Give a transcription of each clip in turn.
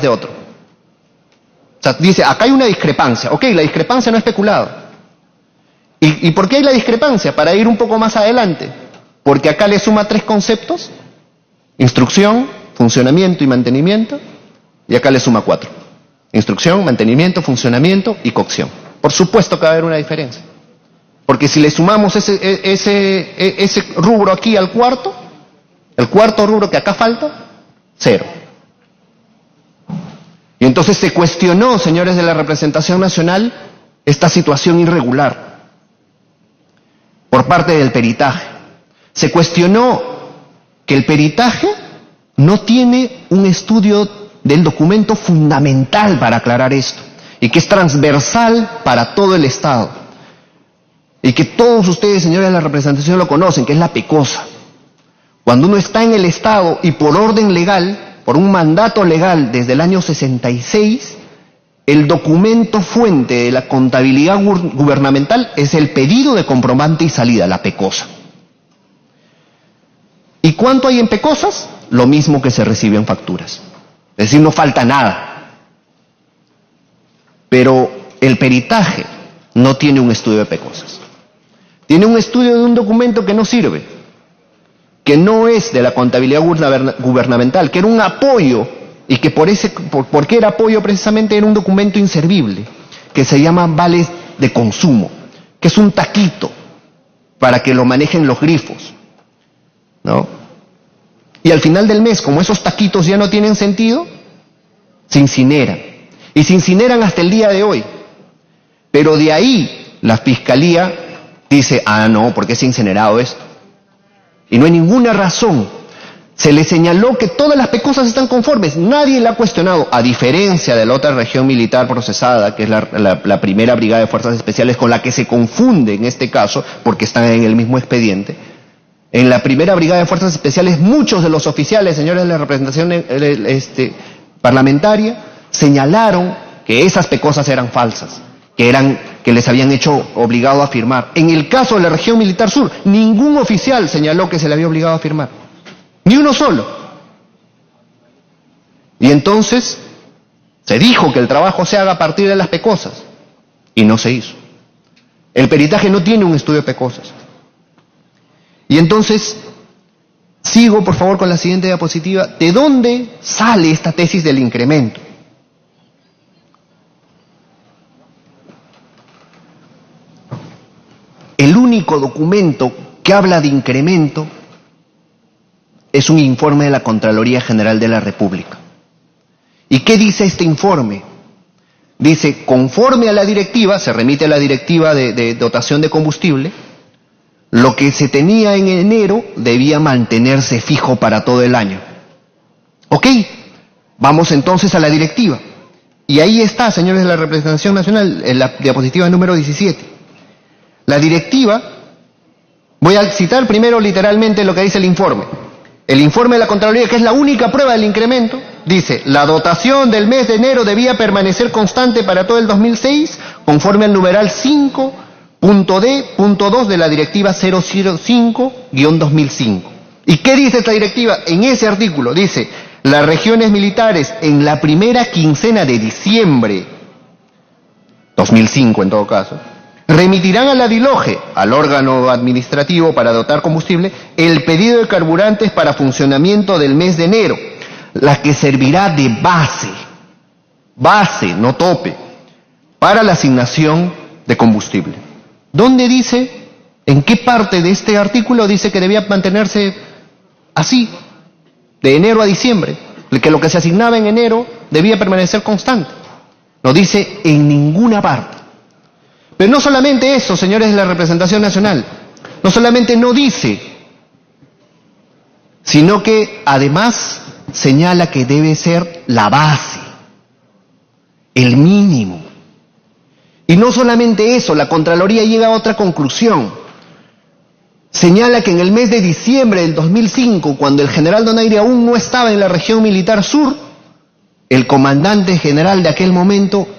de otro. O sea, dice, acá hay una discrepancia. Ok, la discrepancia no es peculado. ¿Y por qué hay la discrepancia? Para ir un poco más adelante. Porque acá le suma 3 conceptos: instrucción, funcionamiento y mantenimiento. Y acá le suma 4. Instrucción, mantenimiento, funcionamiento y cocción. Por supuesto que va a haber una diferencia. Porque si le sumamos ese rubro aquí al cuarto, el cuarto rubro que acá falta, 0. Y entonces se cuestionó, señores de la representación nacional, esta situación irregular por parte del peritaje. Se cuestionó que el peritaje no tiene un estudio del documento fundamental para aclarar esto, y que es transversal para todo el Estado, y que todos ustedes, señores de la representación, lo conocen, que es la PECOSA. Cuando uno está en el Estado y por orden legal, por un mandato legal desde el año 66, el documento fuente de la contabilidad gubernamental es el pedido de comprobante y salida, la PECOSA. ¿Y cuánto hay en PECOSAS? Lo mismo que se recibe en facturas. Es decir, no falta nada. Pero el peritaje no tiene un estudio de PECOSAS. Tiene un estudio de un documento que no sirve, que no es de la contabilidad gubernamental, que era un apoyo, y que ¿por qué era apoyo? Precisamente era un documento inservible, que se llama vales de consumo, que es un taquito para que lo manejen los grifos, ¿no? Y al final del mes, como esos taquitos ya no tienen sentido, se incineran. Y se incineran hasta el día de hoy. Pero de ahí la Fiscalía dice, no, ¿por qué se ha incinerado esto? Y no hay ninguna razón. Se le señaló que todas las PECOSAS están conformes. Nadie la ha cuestionado, a diferencia de la otra región militar procesada, que es la primera brigada de fuerzas especiales, con la que se confunde en este caso, porque están en el mismo expediente. En la primera brigada de fuerzas especiales, muchos de los oficiales, señores de la representación parlamentaria, señalaron que esas PECOSAS eran falsas, que les habían hecho obligado a firmar. En el caso de la región militar sur, ningún oficial señaló que se le había obligado a firmar. Ni uno solo. Y entonces se dijo que el trabajo se haga a partir de las PECOSAS, y no se hizo. El peritaje no tiene un estudio de PECOSAS. Y entonces, sigo por favor con la siguiente diapositiva. ¿De dónde sale esta tesis del incremento? El único documento que habla de incremento es un informe de la Contraloría General de la República. ¿Y qué dice este informe? Dice, conforme a la directiva, se remite a la directiva de dotación de combustible, lo que se tenía en enero debía mantenerse fijo para todo el año. Ok, vamos entonces a la directiva. Y ahí está, señores de la representación nacional, en la diapositiva número 17. La directiva, voy a citar primero literalmente lo que dice el informe. El informe de la Contraloría, que es la única prueba del incremento, dice, la dotación del mes de enero debía permanecer constante para todo el 2006, conforme al numeral 5.d.2 de la directiva 005-2005. ¿Y qué dice esta directiva? En ese artículo dice, las regiones militares en la primera quincena de diciembre, 2005 en todo caso, remitirán a la DILOGE, al órgano administrativo para dotar combustible, el pedido de carburantes para funcionamiento del mes de enero, la que servirá de base, no tope, para la asignación de combustible. ¿Dónde dice, en qué parte de este artículo dice que debía mantenerse así, de enero a diciembre, que lo que se asignaba en enero debía permanecer constante? No dice en ninguna parte. Pero no solamente eso, señores de la representación nacional, no solamente no dice, sino que además señala que debe ser la base, el mínimo. Y no solamente eso, la Contraloría llega a otra conclusión. Señala que en el mes de diciembre del 2005, cuando el general Donaire aún no estaba en la región militar sur, el comandante general de aquel momento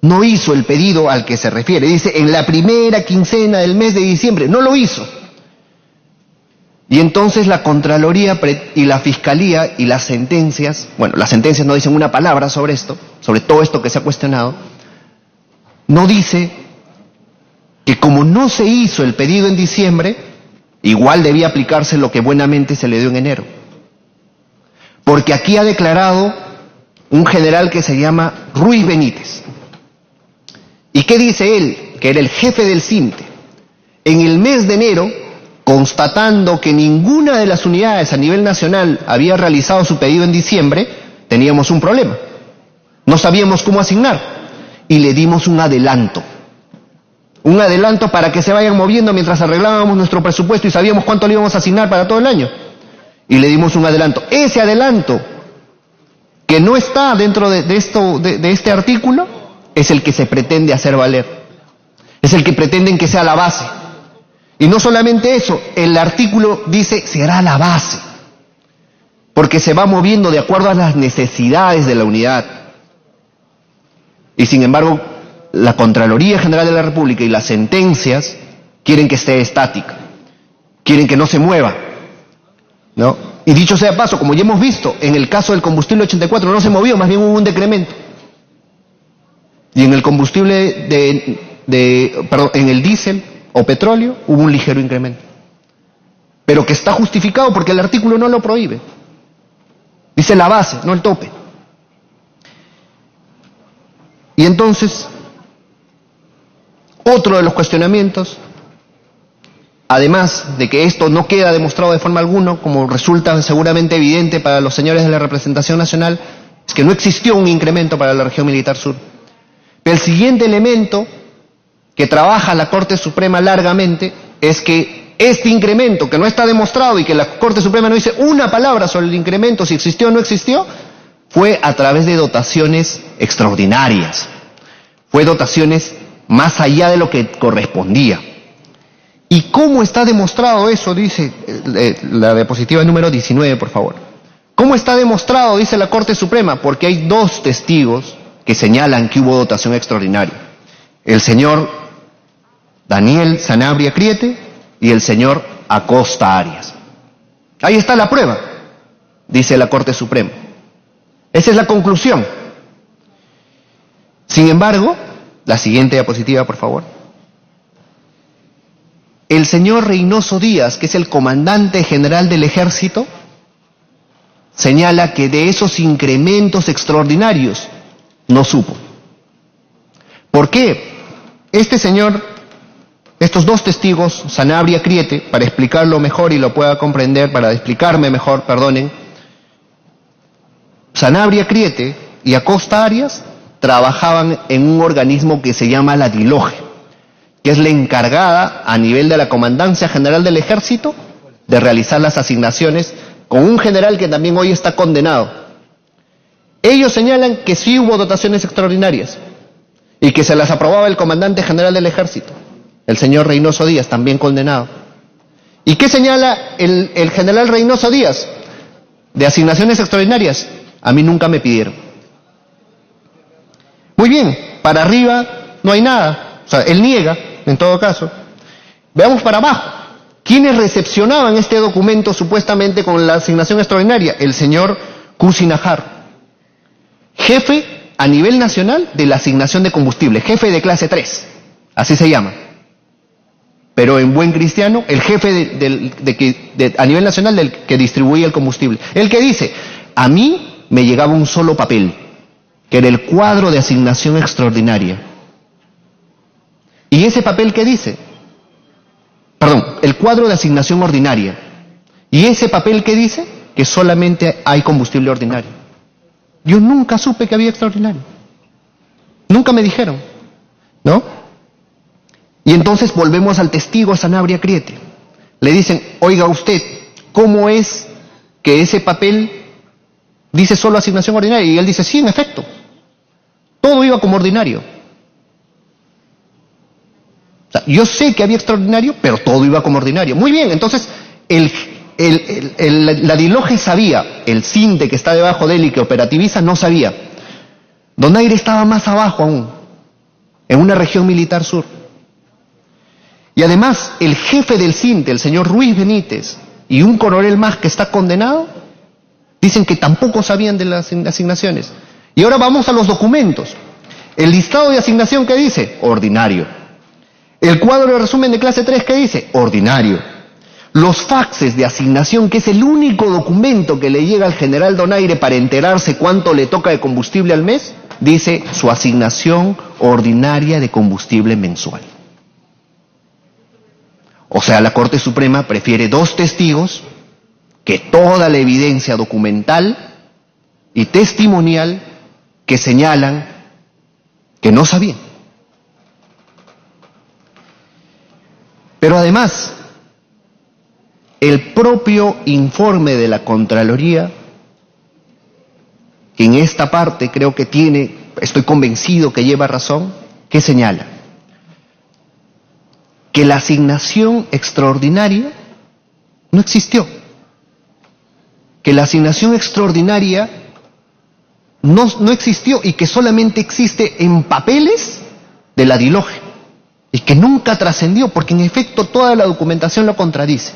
no hizo el pedido al que se refiere. Dice, en la primera quincena del mes de diciembre, no lo hizo. Y entonces la Contraloría y la Fiscalía y las sentencias, bueno, las sentencias no dicen una palabra sobre esto, sobre todo esto que se ha cuestionado, no dice que como no se hizo el pedido en diciembre, igual debía aplicarse lo que buenamente se le dio en enero. Porque aquí ha declarado un general que se llama Ruiz Benítez. ¿Y qué dice él? Que era el jefe del CINTE. En el mes de enero, constatando que ninguna de las unidades a nivel nacional había realizado su pedido en diciembre, teníamos un problema. No sabíamos cómo asignar y le dimos un adelanto. Un adelanto para que se vayan moviendo mientras arreglábamos nuestro presupuesto y sabíamos cuánto le íbamos a asignar para todo el año. Y le dimos un adelanto. Ese adelanto, que no está dentro de este artículo, es el que se pretende hacer valer. Es el que pretenden que sea la base. Y no solamente eso, el artículo dice será la base, porque se va moviendo de acuerdo a las necesidades de la unidad. Y sin embargo, la Contraloría General de la República y las sentencias quieren que esté estática, quieren que no se mueva, ¿no? Y dicho sea de paso, como ya hemos visto, en el caso del combustible 84 no se movió, más bien hubo un decremento. Y en el combustible en el diésel o petróleo hubo un ligero incremento. Pero que está justificado porque el artículo no lo prohíbe. Dice la base, no el tope. Y entonces, otro de los cuestionamientos, además de que esto no queda demostrado de forma alguna, como resulta seguramente evidente para los señores de la representación nacional, es que no existió un incremento para la región militar sur. Pero el siguiente elemento que trabaja la Corte Suprema largamente es que este incremento, que no está demostrado y que la Corte Suprema no dice una palabra sobre el incremento, si existió o no existió, fue a través de dotaciones extraordinarias. Fue dotaciones más allá de lo que correspondía. ¿Y cómo está demostrado eso? Dice la diapositiva número 19, por favor. ¿Cómo está demostrado? Dice la Corte Suprema. Porque hay dos testigos que señalan que hubo dotación extraordinaria. El señor Daniel Sanabria Criete y el señor Acosta Arias. Ahí está la prueba, dice la Corte Suprema. Esa es la conclusión. Sin embargo, la siguiente diapositiva, por favor. El señor Reynoso Díaz, que es el comandante general del Ejército, señala que de esos incrementos extraordinarios no supo. ¿Por qué? Este señor, estos dos testigos, Sanabria Criete, para explicarlo mejor y lo pueda comprender, para explicarme mejor, perdonen, Sanabria Criete y Acosta Arias trabajaban en un organismo que se llama la DILOGE, que es la encargada a nivel de la Comandancia General del Ejército de realizar las asignaciones con un general que también hoy está condenado. Ellos señalan que sí hubo dotaciones extraordinarias y que se las aprobaba el comandante general del Ejército, el señor Reynoso Díaz, también condenado. ¿Y qué señala el general Reynoso Díaz? De asignaciones extraordinarias, a mí nunca me pidieron. Muy bien, para arriba no hay nada, o sea, él niega, en todo caso. Veamos para abajo. ¿Quiénes recepcionaban este documento supuestamente con la asignación extraordinaria? El señor Cusinajara, jefe a nivel nacional de la asignación de combustible, jefe de clase 3, así se llama. Pero en buen cristiano, el jefe a nivel nacional del que distribuía el combustible. El que dice, a mí me llegaba un solo papel, que era el cuadro de asignación extraordinaria. ¿Y ese papel qué dice? Perdón, el cuadro de asignación ordinaria. ¿Y ese papel qué dice? Que solamente hay combustible ordinario. Yo nunca supe que había extraordinario. Nunca me dijeron, ¿no? Y entonces volvemos al testigo Sanabria Criete. Le dicen, oiga usted, ¿cómo es que ese papel dice solo asignación ordinaria? Y él dice, sí, en efecto, todo iba como ordinario. O sea, yo sé que había extraordinario, pero todo iba como ordinario. Muy bien, entonces la DILOGE sabía, el CINTE que está debajo de él y que operativiza no sabía. Donaire estaba más abajo aún, en una región militar sur. Y además, el jefe del CINTE, el señor Ruiz Benítez, y un coronel más que está condenado, dicen que tampoco sabían de las asignaciones. Y ahora vamos a los documentos. El listado de asignación, ¿qué dice? Ordinario. El cuadro de resumen de clase 3, ¿qué dice? Ordinario. Los faxes de asignación, que es el único documento que le llega al general Donaire para enterarse cuánto le toca de combustible al mes, dice su asignación ordinaria de combustible mensual. O sea, la Corte Suprema prefiere 2 testigos que toda la evidencia documental y testimonial que señalan que no sabían. Pero además, el propio informe de la Contraloría, que en esta parte creo que estoy convencido que lleva razón, ¿qué señala? Que la asignación extraordinaria no existió. Que la asignación extraordinaria no existió y que solamente existe en papeles de la DILOGE y que nunca trascendió, porque en efecto toda la documentación lo contradice.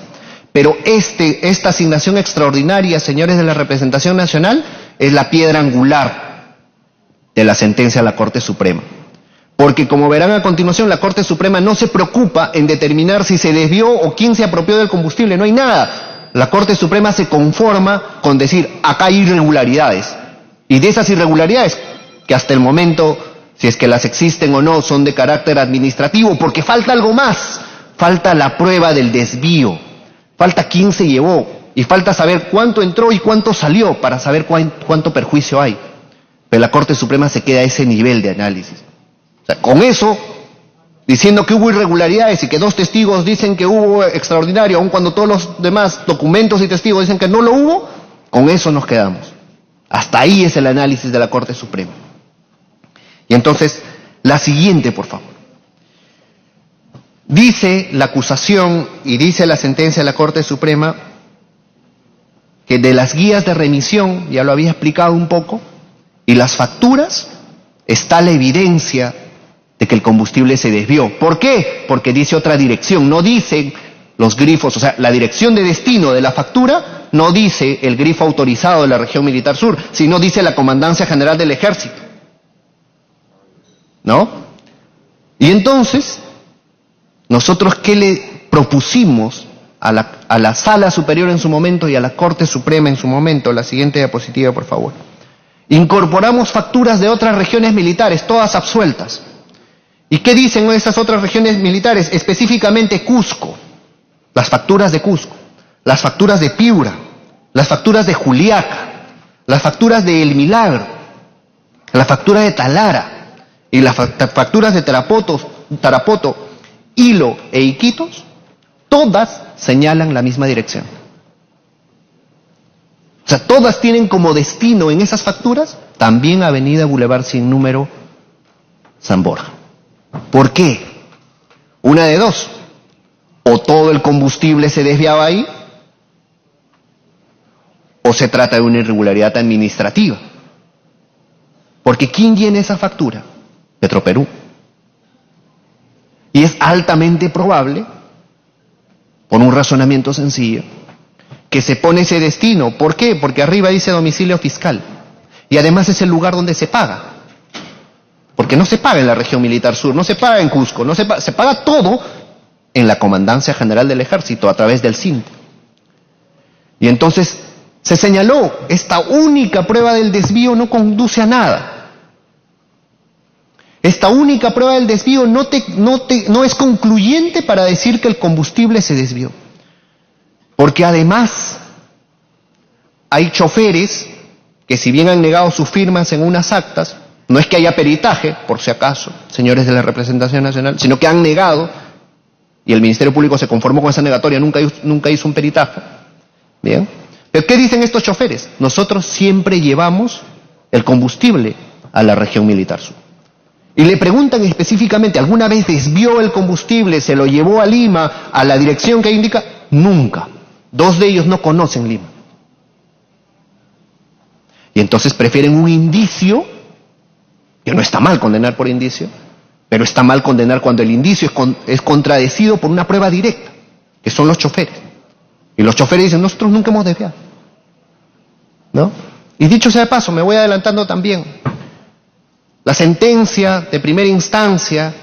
Pero esta asignación extraordinaria, señores de la representación nacional, es la piedra angular de la sentencia de la Corte Suprema. Porque como verán a continuación, la Corte Suprema no se preocupa en determinar si se desvió o quién se apropió del combustible, no hay nada. La Corte Suprema se conforma con decir, acá hay irregularidades. Y de esas irregularidades, que hasta el momento, si es que las existen o no, son de carácter administrativo, porque falta algo más, falta la prueba del desvío, falta quién se llevó, y falta saber cuánto entró y cuánto salió, para saber cuánto perjuicio hay. Pero la Corte Suprema se queda a ese nivel de análisis. O sea, con eso, diciendo que hubo irregularidades y que 2 testigos dicen que hubo extraordinario, aun cuando todos los demás documentos y testigos dicen que no lo hubo, con eso nos quedamos. Hasta ahí es el análisis de la Corte Suprema. Y entonces, la siguiente, por favor. Dice la acusación y dice la sentencia de la Corte Suprema que de las guías de remisión, ya lo había explicado un poco, y las facturas, está la evidencia de que el combustible se desvió. ¿Por qué? Porque dice otra dirección, no dicen los grifos, o sea, la dirección de destino de la factura no dice el grifo autorizado de la Región Militar Sur, sino dice la Comandancia General del Ejército. ¿No? Y entonces, nosotros, ¿qué le propusimos a la Sala Superior en su momento y a la Corte Suprema en su momento? La siguiente diapositiva, por favor. Incorporamos facturas de otras regiones militares, todas absueltas. ¿Y qué dicen esas otras regiones militares? Específicamente Cusco, las facturas de Cusco, las facturas de Piura, las facturas de Juliaca, las facturas de El Milagro, la factura de Talara y las facturas de Tarapoto, Hilo e Iquitos, todas señalan la misma dirección. O sea, todas tienen como destino en esas facturas también Avenida Boulevard Sin Número, San Borja. ¿Por qué? Una de dos. O todo el combustible se desviaba ahí, o se trata de una irregularidad administrativa. Porque ¿quién llena esa factura? Petroperú. Y es altamente probable, por un razonamiento sencillo, que se pone ese destino. ¿Por qué? Porque arriba dice domicilio fiscal. Y además es el lugar donde se paga. Porque no se paga en la Región Militar Sur, no se paga en Cusco, se paga todo en la Comandancia General del Ejército a través del CINT. Y entonces se señaló, esta única prueba del desvío no conduce a nada. Esta única prueba del desvío no es concluyente para decir que el combustible se desvió. Porque además hay choferes que, si bien han negado sus firmas en unas actas, no es que haya peritaje, por si acaso, señores de la representación nacional, sino que han negado, y el Ministerio Público se conformó con esa negatoria, nunca hizo un peritaje. ¿Bien? ¿Pero qué dicen estos choferes? Nosotros siempre llevamos el combustible a la Región Militar Sur. Y le preguntan específicamente, ¿alguna vez desvió el combustible, se lo llevó a Lima, a la dirección que indica? Nunca. 2 de ellos no conocen Lima. Y entonces prefieren un indicio, que no está mal condenar por indicio, pero está mal condenar cuando el indicio es contradecido por una prueba directa, que son los choferes. Y los choferes dicen, nosotros nunca hemos desviado, ¿no? Y dicho sea de paso, me voy adelantando también. La sentencia de primera instancia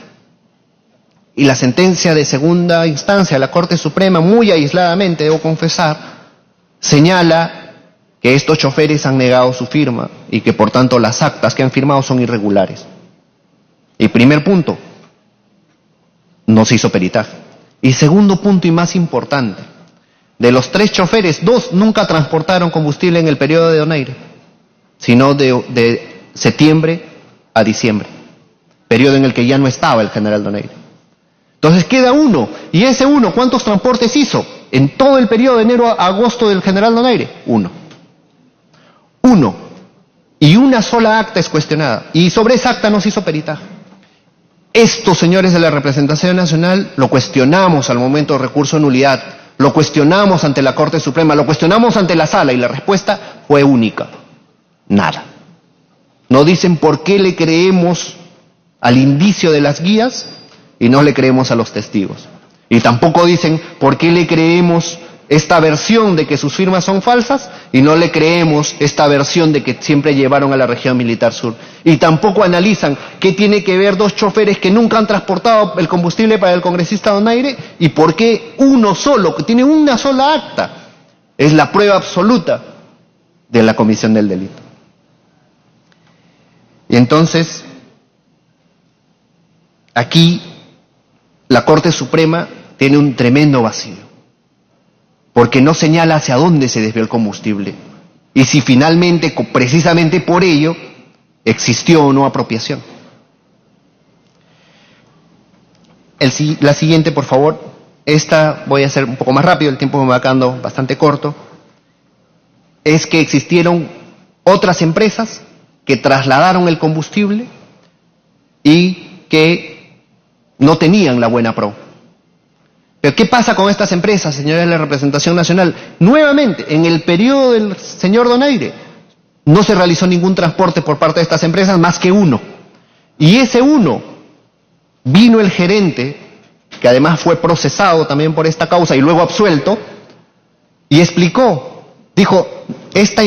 y la sentencia de segunda instancia, la Corte Suprema, muy aisladamente, debo confesar, señala que estos choferes han negado su firma y que por tanto las actas que han firmado son irregulares. Y primer punto, no se hizo peritaje. Y segundo punto y más importante, de los 3 choferes, 2 nunca transportaron combustible en el periodo de donaire, sino de septiembre a diciembre, periodo en el que ya no estaba el general donaire. Entonces queda uno, y ese uno, ¿cuántos transportes hizo? En todo el periodo de enero a agosto del general donaire, 1. 1. Y una sola acta es cuestionada, y sobre esa acta no se hizo peritaje. Esto, señores de la representación nacional, lo cuestionamos al momento de recurso de nulidad, lo cuestionamos ante la Corte Suprema, lo cuestionamos ante la Sala, y la respuesta fue única: nada. No dicen por qué le creemos al indicio de las guías y no le creemos a los testigos. Y tampoco dicen por qué le creemos esta versión de que sus firmas son falsas y no le creemos esta versión de que siempre llevaron a la región militar sur. Y tampoco analizan qué tiene que ver 2 choferes que nunca han transportado el combustible para el congresista donaire y por qué uno solo, que tiene una sola acta, es la prueba absoluta de la comisión del delito. Y entonces, aquí la Corte Suprema tiene un tremendo vacío, porque no señala hacia dónde se desvió el combustible y si finalmente, precisamente por ello, existió o no apropiación. La siguiente, por favor. Esta voy a hacer un poco más rápido, el tiempo me va quedando bastante corto. Es que existieron otras empresas que trasladaron el combustible y que no tenían la buena pro. Pero ¿qué pasa con estas empresas, señores de la representación nacional? Nuevamente, en el periodo del señor donaire, no se realizó ningún transporte por parte de estas empresas más que uno. Y ese uno, vino el gerente, que además fue procesado también por esta causa y luego absuelto, y explicó, dijo, esta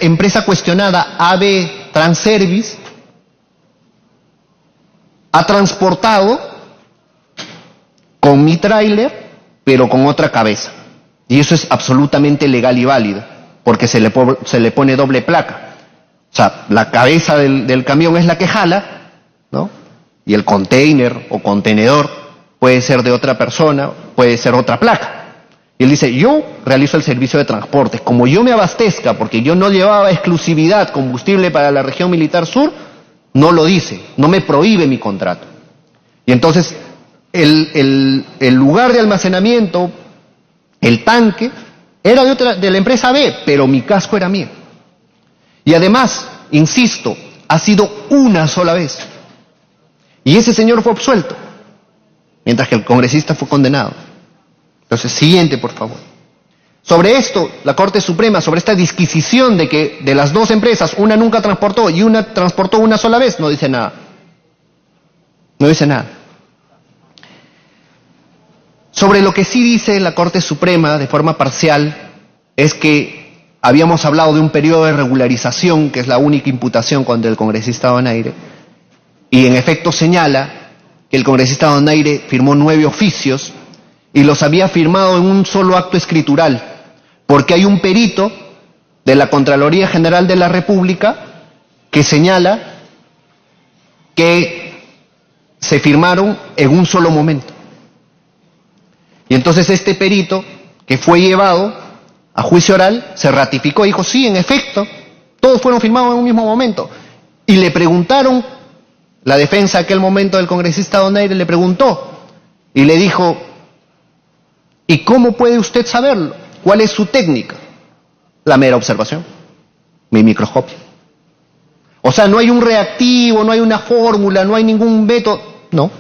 empresa cuestionada, AB Transervice, ha transportado con mi tráiler, pero con otra cabeza. Y eso es absolutamente legal y válido, porque se le pone doble placa. O sea, la cabeza del camión es la que jala, ¿no? Y el container o contenedor puede ser de otra persona, puede ser otra placa. Y él dice, yo realizo el servicio de transporte. Como yo me abastezca, porque yo no llevaba exclusividad combustible para la región militar sur, no lo dice, no me prohíbe mi contrato. Y entonces, el lugar de almacenamiento, el tanque, era de la empresa B, pero mi casco era mío. Y además, insisto, ha sido una sola vez. Y ese señor fue absuelto, mientras que el congresista fue condenado. Entonces, siguiente, por favor. Sobre esto, la Corte Suprema, sobre esta disquisición de que de las 2 empresas, una nunca transportó y una transportó una sola vez, no dice nada. No dice nada. Sobre lo que sí dice la Corte Suprema de forma parcial, es que habíamos hablado de un periodo de regularización, que es la única imputación contra el congresista donaire, y en efecto señala que el congresista donaire firmó 9 oficios y los había firmado en un solo acto escritural, porque hay un perito de la Contraloría General de la República que señala que se firmaron en un solo momento. Y entonces este perito, que fue llevado a juicio oral, se ratificó y dijo, sí, en efecto, todos fueron firmados en un mismo momento. Y le preguntaron, la defensa aquel momento del congresista donaire le preguntó, y le dijo, ¿y cómo puede usted saberlo? ¿Cuál es su técnica? La mera observación, mi microscopio. O sea, no hay un reactivo, no hay una fórmula, no hay ningún método, no.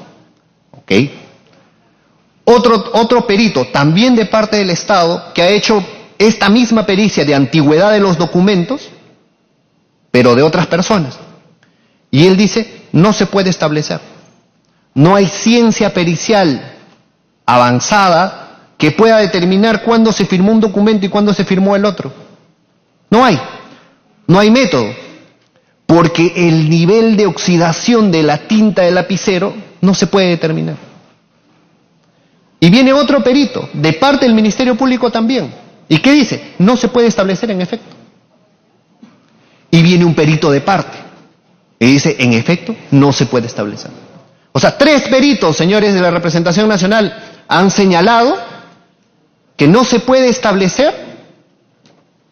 Ok. Otro perito, también de parte del Estado, que ha hecho esta misma pericia de antigüedad de los documentos, pero de otras personas. Y él dice, no se puede establecer. No hay ciencia pericial avanzada que pueda determinar cuándo se firmó un documento y cuándo se firmó el otro. No hay método, porque el nivel de oxidación de la tinta del lapicero no se puede determinar. Y viene otro perito, de parte del Ministerio Público también. ¿Y qué dice? No se puede establecer en efecto. Y viene un perito de parte, y dice, en efecto, no se puede establecer. O sea, 3 peritos, señores de la representación nacional, han señalado que no se puede establecer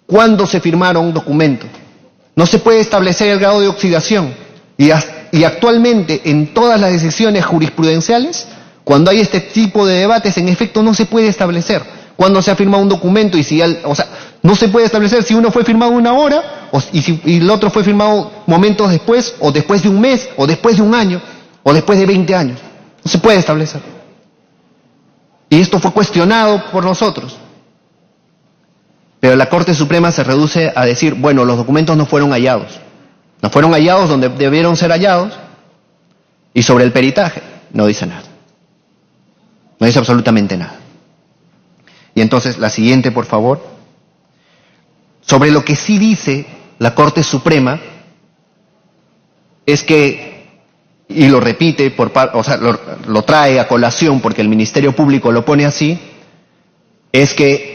cuándo se firmaron documentos. No se puede establecer el grado de oxidación. Y actualmente, en todas las decisiones jurisprudenciales, cuando hay este tipo de debates, en efecto no se puede establecer cuándo se ha firmado un documento y si, no se puede establecer si uno fue firmado una hora y el otro fue firmado momentos después, o después de un mes, o después de un año, o después de 20 años. No se puede establecer. Y esto fue cuestionado por nosotros. Pero la Corte Suprema se reduce a decir, bueno, los documentos no fueron hallados. No fueron hallados donde debieron ser hallados, y sobre el peritaje no dice nada. No dice absolutamente nada. Y entonces, la siguiente, por favor. Sobre lo que sí dice la Corte Suprema, es que, y lo repite, lo trae a colación porque el Ministerio Público lo pone así, es que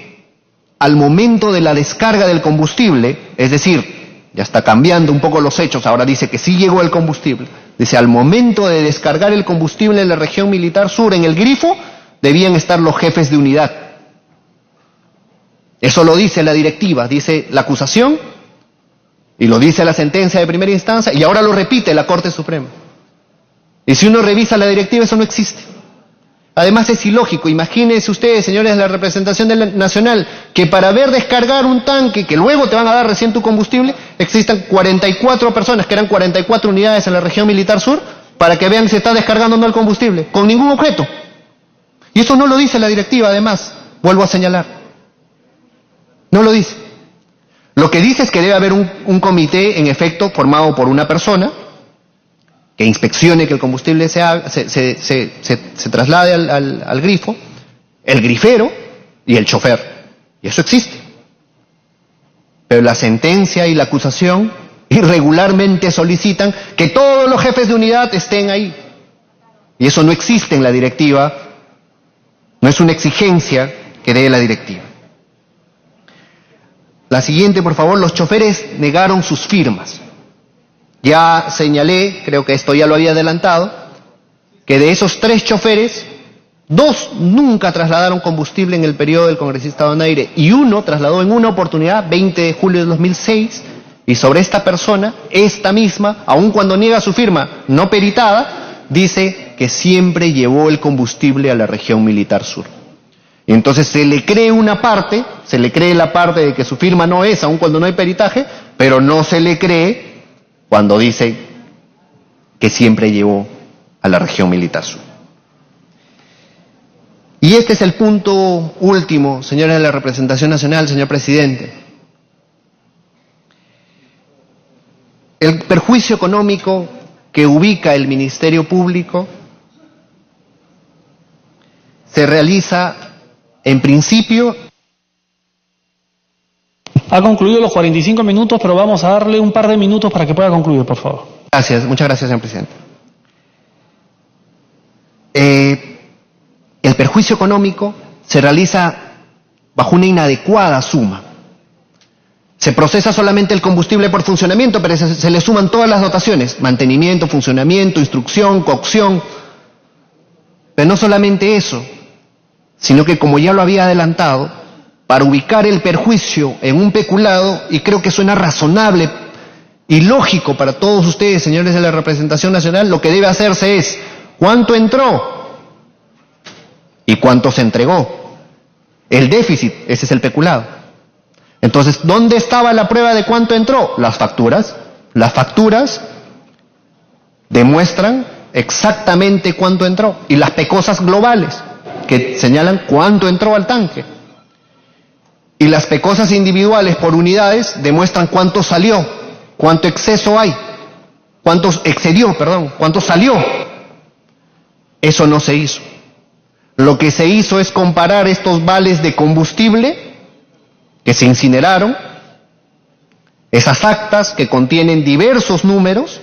al momento de la descarga del combustible, es decir, ya está cambiando un poco los hechos, ahora dice que sí llegó el combustible, dice, al momento de descargar el combustible en la región militar sur, en el grifo, debían estar los jefes de unidad. Eso lo dice la directiva, dice la acusación, y lo dice la sentencia de primera instancia, y ahora lo repite la Corte Suprema. Y si uno revisa la directiva, eso no existe. Además es ilógico. Imagínense ustedes, señores de la representación nacional, que para ver descargar un tanque, que luego te van a dar recién tu combustible, existan 44 personas, que eran 44 unidades en la región militar sur, para que vean si está descargando o no el combustible, con ningún objeto. Y eso no lo dice la directiva, además, vuelvo a señalar. No lo dice. Lo que dice es que debe haber un comité, en efecto, formado por una persona, que inspeccione que el combustible se traslade al grifo, el grifero y el chofer. Y eso existe. Pero la sentencia y la acusación irregularmente solicitan que todos los jefes de unidad estén ahí. Y eso no existe en la directiva, no es una exigencia que dé la directiva. La siguiente, por favor, los choferes negaron sus firmas. Ya señalé, creo que esto ya lo había adelantado, que de esos 3 choferes, 2 nunca trasladaron combustible en el periodo del congresista Donaire y 1 trasladó en una oportunidad, 20 de julio de 2006, y sobre esta persona, esta misma, aun cuando niega su firma no peritada, dice que siempre llevó el combustible a la región militar sur. Y entonces se le cree una parte, se le cree la parte de que su firma no es, aun cuando no hay peritaje, pero no se le cree cuando dice que siempre llevó a la región militar sur. Y este es el punto último, señores de la representación nacional, señor presidente. El perjuicio económico que ubica el Ministerio Público se realiza, en principio... Ha concluido los 45 minutos, pero vamos a darle un par de minutos para que pueda concluir, por favor. Gracias, muchas gracias, señor presidente. El perjuicio económico se realiza bajo una inadecuada suma. Se procesa solamente el combustible por funcionamiento, pero se le suman todas las dotaciones, mantenimiento, funcionamiento, instrucción, cocción. Pero no solamente eso, sino que, como ya lo había adelantado, para ubicar el perjuicio en un peculado, y creo que suena razonable y lógico para todos ustedes, señores de la representación nacional, lo que debe hacerse es cuánto entró y cuánto se entregó. El déficit, ese es el peculado. Entonces, ¿dónde estaba la prueba de cuánto entró? Las facturas. Las facturas demuestran exactamente cuánto entró. Y las pecosas globales, que señalan cuánto entró al tanque. Y las pecosas individuales por unidades demuestran cuánto salió, cuánto exceso hay, cuánto salió. Eso no se hizo. Lo que se hizo es comparar estos vales de combustible que se incineraron, esas actas que contienen diversos números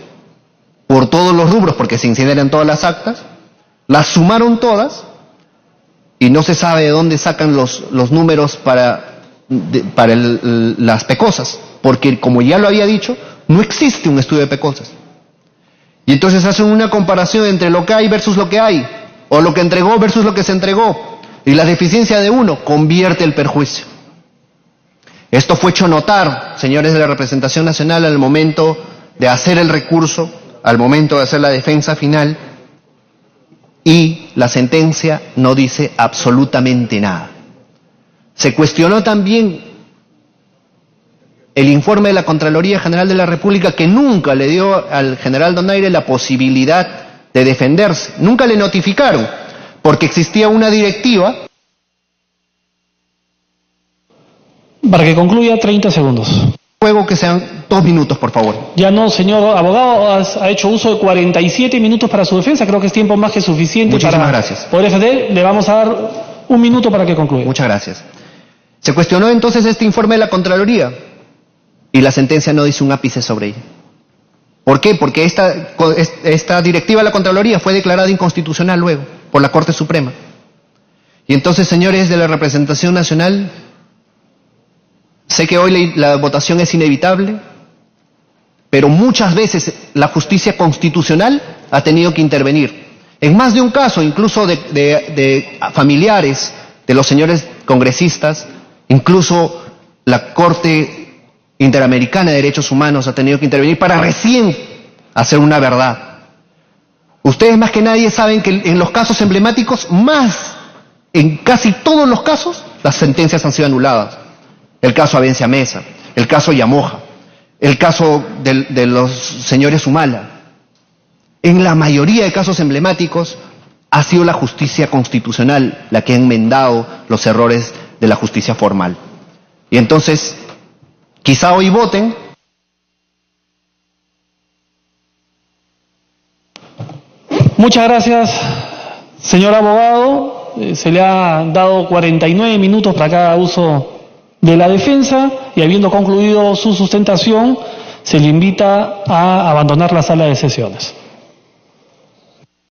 por todos los rubros, porque se incineran todas las actas, las sumaron todas y no se sabe de dónde sacan los números para las pecosas, porque como ya lo había dicho, no existe un estudio de pecosas. Y entonces hacen una comparación entre lo que hay versus lo que hay, o lo que entregó versus lo que se entregó, y la deficiencia de uno convierte el perjuicio. Esto fue hecho notar, señores de la representación nacional, al momento de hacer el recurso, al momento de hacer la defensa final, y la sentencia no dice absolutamente nada. Se cuestionó también el informe de la Contraloría General de la República, que nunca le dio al general Donaire la posibilidad de defenderse. Nunca le notificaron, porque existía una directiva. Para que concluya, 30 segundos. Ruego que sean 2 minutos, por favor. Ya no, señor abogado, ha hecho uso de 47 minutos para su defensa. Creo que es tiempo más que suficiente. Muchísimas gracias. Poder defender. Le vamos a dar 1 minuto para que concluya. Muchas gracias. Se cuestionó entonces este informe de la Contraloría y la sentencia no dice un ápice sobre ella. ¿Por qué? Porque esta directiva de la Contraloría fue declarada inconstitucional luego por la Corte Suprema. Y entonces, señores de la representación nacional, sé que hoy la votación es inevitable, pero muchas veces la justicia constitucional ha tenido que intervenir. En más de un caso, incluso de familiares de los señores congresistas, incluso la Corte Interamericana de Derechos Humanos ha tenido que intervenir para recién hacer una verdad. Ustedes más que nadie saben que en los casos emblemáticos, en casi todos los casos, las sentencias han sido anuladas. El caso Avencia Mesa, el caso Yamoja, el caso de los señores Humala. En la mayoría de casos emblemáticos ha sido la justicia constitucional la que ha enmendado los errores de la justicia formal. Y entonces, quizá hoy voten. Muchas gracias, señor abogado. Se le ha dado 49 minutos para cada uso de la defensa y habiendo concluido su sustentación, se le invita a abandonar la sala de sesiones.